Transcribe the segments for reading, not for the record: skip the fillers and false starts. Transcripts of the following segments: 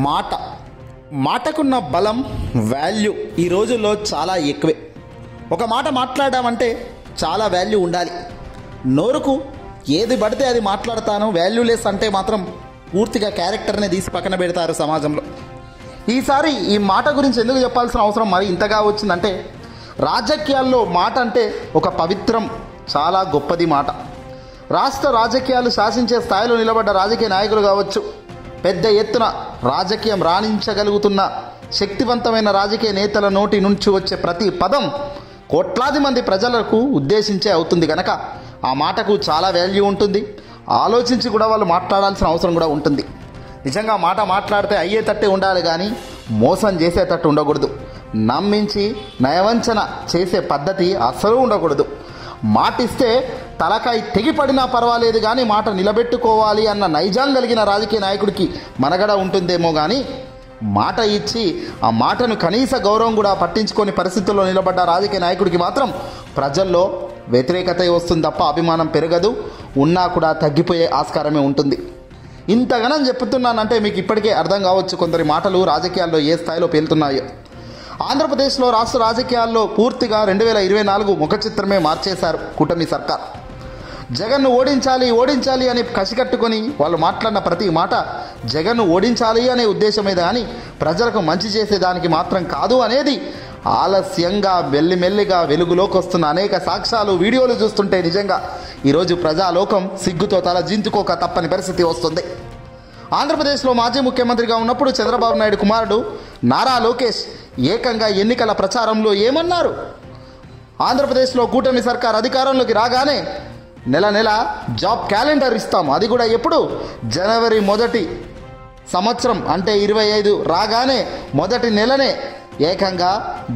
మాట మాటకున్న బలం వాల్యూ ఈ రోజుల్లో చాలా ఎక్కువే. ఒక మాట మాట్లాడామంటే చాలా వాల్యూ ఉండాలి. నోరుకు ఏది పడితే అది మాట్లాడతాను వాల్యూలెస్ అంటే మాత్రం పూర్తిగా క్యారెక్టర్ని తీసి పక్కన పెడతారు సమాజంలో. ఈసారి ఈ మాట గురించి ఎందుకు చెప్పాల్సిన అవసరం మరి ఇంతగా వచ్చిందంటే, రాజకీయాల్లో మాట అంటే ఒక పవిత్రం, చాలా గొప్పది మాట. రాష్ట్ర రాజకీయాలు శాసించే స్థాయిలో నిలబడ్డ రాజకీయ నాయకులు కావచ్చు, పెద్ద ఎత్తున రాజకీయం రాణించగలుగుతున్న శక్తివంతమైన రాజకీయ నేతల నోటి నుంచి వచ్చే ప్రతి పదం కోట్లాది మంది ప్రజలకు ఉద్దేశించే అవుతుంది కనుక ఆ మాటకు చాలా వాల్యూ ఉంటుంది. ఆలోచించి కూడా వాళ్ళు మాట్లాడాల్సిన అవసరం కూడా ఉంటుంది. నిజంగా మాట మాట్లాడితే అయ్యేటట్టే ఉండాలి కానీ మోసం చేసేటట్టు ఉండకూడదు. నమ్మించి నయవంచన చేసే పద్ధతి అస్సలు ఉండకూడదు. మాటిస్తే తలకాయ తెగిపడినా పర్వాలేదు కానీ మాట నిలబెట్టుకోవాలి అన్న నైజాం కలిగిన రాజకీయ నాయకుడికి మనగడ ఉంటుందేమో కానీ, మాట ఇచ్చి ఆ మాటను కనీస గౌరవం కూడా పట్టించుకొని పరిస్థితుల్లో నిలబడ్డ రాజకీయ నాయకుడికి మాత్రం ప్రజల్లో వ్యతిరేకత వస్తుంది తప్ప అభిమానం పెరగదు. ఉన్నా కూడా తగ్గిపోయే ఆస్కారమే ఉంటుంది. ఇంతగానం చెప్తున్నానంటే మీకు ఇప్పటికే అర్థం కావచ్చు కొందరి మాటలు రాజకీయాల్లో ఏ స్థాయిలో పేలుతున్నాయో. ఆంధ్రప్రదేశ్లో రాష్ట్ర రాజకీయాల్లో పూర్తిగా 2024 ముఖ చిత్రమే మార్చేశారు కూటమి సర్కార్. జగన్ను ఓడించాలి అని కసికట్టుకొని వాళ్ళు మాట్లాడిన ప్రతి మాట జగన్ను ఓడించాలి అనే ఉద్దేశమే కానీ ప్రజలకు మంచి చేసేదానికి మాత్రం కాదు అనేది ఆలస్యంగా మెల్లిమెల్లిగా వెలుగులోకి వస్తున్న అనేక సాక్ష్యాలు, వీడియోలు చూస్తుంటే నిజంగా ఈరోజు ప్రజాలోకం సిగ్గుతో తల జింతుకోక తప్పని పరిస్థితి వస్తుంది. ఆంధ్రప్రదేశ్లో మాజీ ముఖ్యమంత్రిగా ఉన్నప్పుడు చంద్రబాబు నాయుడు కుమారుడు నారా లోకేష్ ఏకంగా ఎన్నికల ప్రచారంలో ఏమన్నారు? ఆంధ్రప్రదేశ్లో కూటమి సర్కార్ అధికారంలోకి రాగానే నెల జాబ్ క్యాలెండర్ ఇస్తాము, అది కూడా ఎప్పుడు జనవరి 1 సంవత్సరం అంటే 25 రాగానే మొదటి నెలనే ఏకంగా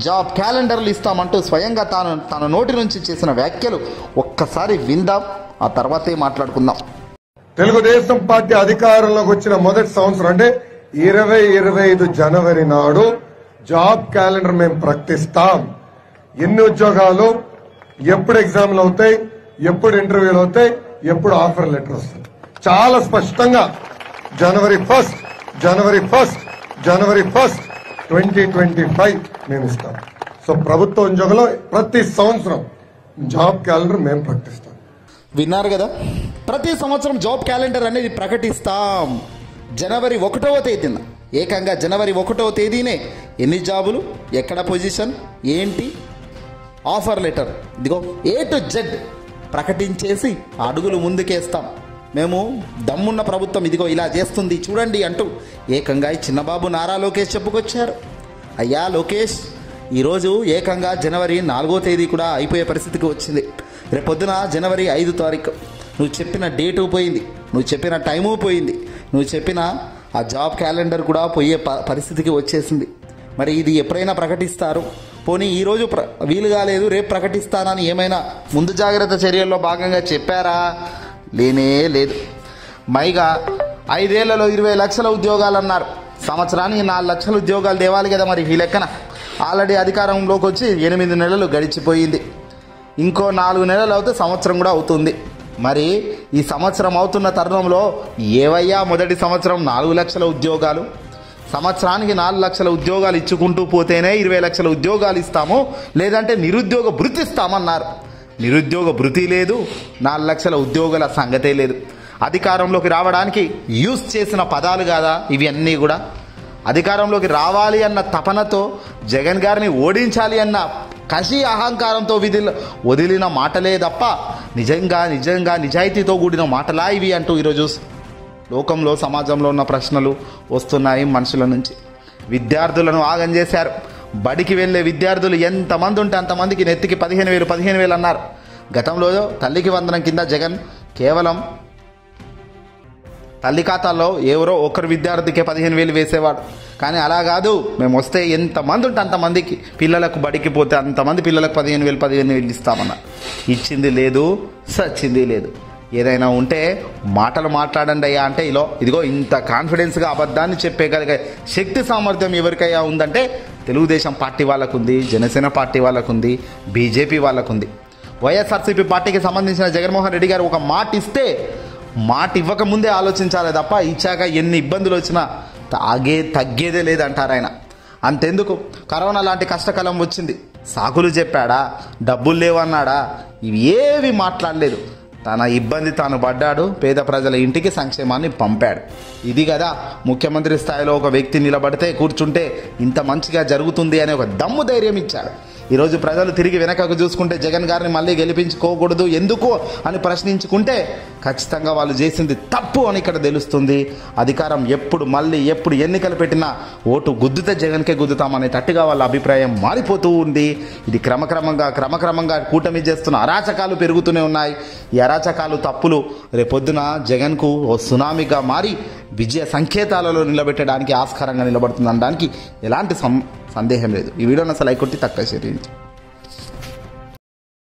జాబ్ క్యాలెండర్లు ఇస్తామంటూ స్వయంగా తన నోటి నుంచి చేసిన వ్యాఖ్యలు ఒక్కసారి విందాం, ఆ తర్వాతే మాట్లాడుకుందాం. తెలుగుదేశం పార్టీ అధికారంలోకి వచ్చిన మొదటి సంవత్సరం అంటే 2025 జనవరి నాడు జాబ్ క్యాలెండర్ మేము ప్రకటిస్తాం. ఎన్ని ఉద్యోగాలు, ఎప్పుడు ఎగ్జామ్లు అవుతాయి, ఎప్పుడు ఇంటర్వ్యూలు అవుతాయి, ఎప్పుడు ఆఫర్ లెటర్ వస్తుంది, చాలా స్పష్టంగా జనవరి 1 2025 మేము ఇస్తాం. సో ప్రభుత్వ ఉద్యోగంలో ప్రతి సంవత్సరం జాబ్ క్యాలెండర్ మేము ప్రకటిస్తాం. విన్నారు కదా, ప్రతి సంవత్సరం జాబ్ క్యాలెండర్ అనేది ప్రకటిస్తాం. జనవరి 1వ తేదీన ఏకంగా జనవరి 1వ తేదీనే ఎన్ని జాబులు, ఎక్కడ పొజిషన్, ఏంటి, ఆఫర్ లెటర్, ఇదిగో A to Z ప్రకటించేసి అడుగులు ముందుకేస్తాం. మేము దమ్మున్న ప్రభుత్వం ఇదిగో ఇలా చేస్తుంది చూడండి అంటూ ఏకంగా చిన్నబాబు నారా లోకేష్ చెప్పుకొచ్చారు. అయ్యా లోకేష్, ఈరోజు ఏకంగా జనవరి 4వ తేదీ కూడా అయిపోయే పరిస్థితికి వచ్చింది. రేపొద్దున జనవరి 5 తారీఖు నువ్వు చెప్పిన డేటు పోయింది, నువ్వు చెప్పిన టైము పోయింది, నువ్వు చెప్పిన ఆ జాబ్ క్యాలెండర్ కూడా పోయే పరిస్థితికి వచ్చేసింది. మరి ఇది ఎప్పుడైనా ప్రకటిస్తారు? పోనీ ఈరోజు వీలు కాలేదు, రేపు ప్రకటిస్తానని ఏమైనా ముందు జాగ్రత్త చర్యల్లో భాగంగా చెప్పారా? లేనే లేదు. మైగా 5 ఏళ్లలో 20 లక్షల ఉద్యోగాలు అన్నారు. సంవత్సరానికి 4 లక్షల ఉద్యోగాలు తేవాలి కదా. మరి ఈ లెక్కన ఆల్రెడీ అధికారంలోకి వచ్చి 8 నెలలు గడిచిపోయింది. ఇంకో 4 నెలలు అవుతే సంవత్సరం కూడా అవుతుంది. మరి ఈ సంవత్సరం అవుతున్న తరుణంలో ఏవయ్యా మొదటి సంవత్సరం 4 లక్షల ఉద్యోగాలు? సంవత్సరానికి 4 లక్షల ఉద్యోగాలు ఇచ్చుకుంటూ పోతేనే 20 లక్షల ఉద్యోగాలు ఇస్తాము, లేదంటే నిరుద్యోగ భృతి ఇస్తామన్నారు. నిరుద్యోగ భృతి లేదు, 4 లక్షల ఉద్యోగాల సంగతే లేదు. అధికారంలోకి రావడానికి యూజ్ చేసిన పదాలు కాదా ఇవి అన్నీ కూడా? అధికారంలోకి రావాలి అన్న తపనతో, జగన్ గారిని ఓడించాలి అన్న కసి అహంకారంతో వదిలిన మాటలే తప్ప నిజంగా నిజాయితీతో కూడిన మాటలా ఇవి అంటూ ఈరోజు లోకంలో, సమాజంలో ఉన్న ప్రశ్నలు వస్తున్నాయి మనుషుల నుంచి. విద్యార్థులను ఆగం చేశారు. బడికి వెళ్ళే విద్యార్థులు ఎంతమంది ఉంటే అంతమందికి నెత్తికి 15,000 అన్నారు. గతంలో తల్లికి వందనం కింద జగన్ కేవలం తల్లి ఖాతాల్లో ఎవరో ఒకరు విద్యార్థికే 15,000 వేసేవాడు. కానీ అలా కాదు, మేము వస్తే ఎంతమంది ఉంటే అంతమందికి పిల్లలకు బడికి పోతే అంతమంది పిల్లలకు 15,000 ఇస్తామన్నారు. ఇచ్చింది లేదు, సచ్చింది లేదు. ఏదైనా ఉంటే మాటలు మాట్లాడండి అయ్యా అంటే ఇదిగో ఇంత కాన్ఫిడెన్స్గా అబద్ధాన్ని చెప్పగలిగే శక్తి సామర్థ్యం ఎవరికయ్యా ఉందంటే తెలుగుదేశం పార్టీ వాళ్ళకుంది, జనసేన పార్టీ వాళ్ళకుంది, బీజేపీ వాళ్ళకుంది. వైఎస్ఆర్సీపీ పార్టీకి సంబంధించిన జగన్మోహన్ రెడ్డి గారు ఒక మాట ఇస్తే మాట ఇవ్వకముందే ఆలోచించాలి తప్ప ఇచ్చాక ఎన్ని ఇబ్బందులు వచ్చినా తగ్గేదే లేదంటారు ఆయన. అంతెందుకు, కరోనా లాంటి కష్టకాలం వచ్చింది, సాకులు చెప్పాడా, డబ్బులు లేవన్నాడా, ఇవి ఏవి మాట్లాడలేదు. తన ఇబ్బంది తాను పడ్డాడు, పేద ప్రజల ఇంటికి సంక్షేమాన్ని పంపాడు. ఇది కదా ముఖ్యమంత్రి స్థాయిలో ఒక వ్యక్తి నిలబడితే కూర్చుంటే ఇంత మంచిగా జరుగుతుంది అనే ఒక దమ్ము ధైర్యం ఇచ్చాడు. ఈరోజు ప్రజలు తిరిగి వెనకకు చూసుకుంటే జగన్ గారిని మళ్ళీ గెలిపించుకోకూడదు ఎందుకు అని ప్రశ్నించుకుంటే ఖచ్చితంగా వాళ్ళు చేసింది తప్పు అని ఇక్కడ తెలుస్తుంది. అధికారం ఎప్పుడు ఎన్నికలు పెట్టినా ఓటు గుద్దుతే జగన్కే గుద్దుతామనేటట్టుగా వాళ్ళ అభిప్రాయం మారిపోతూ ఉంది. ఇది క్రమక్రమంగా కూటమి చేస్తున్న అరాచకాలు పెరుగుతూనే ఉన్నాయి. ఈ అరాచకాలు తప్పులు రేపొద్దున జగన్కు ఓ సునామీగా మారి విజయ సంకేతాలలో నిలబెట్టడానికి ఆస్కారంగా నిలబడుతుందనడానికి ఎలాంటి సందేహం లేదు. ఈ వీడియోని అసలు లైక్ కొట్టి తక్కువ షేర్ చేయండి.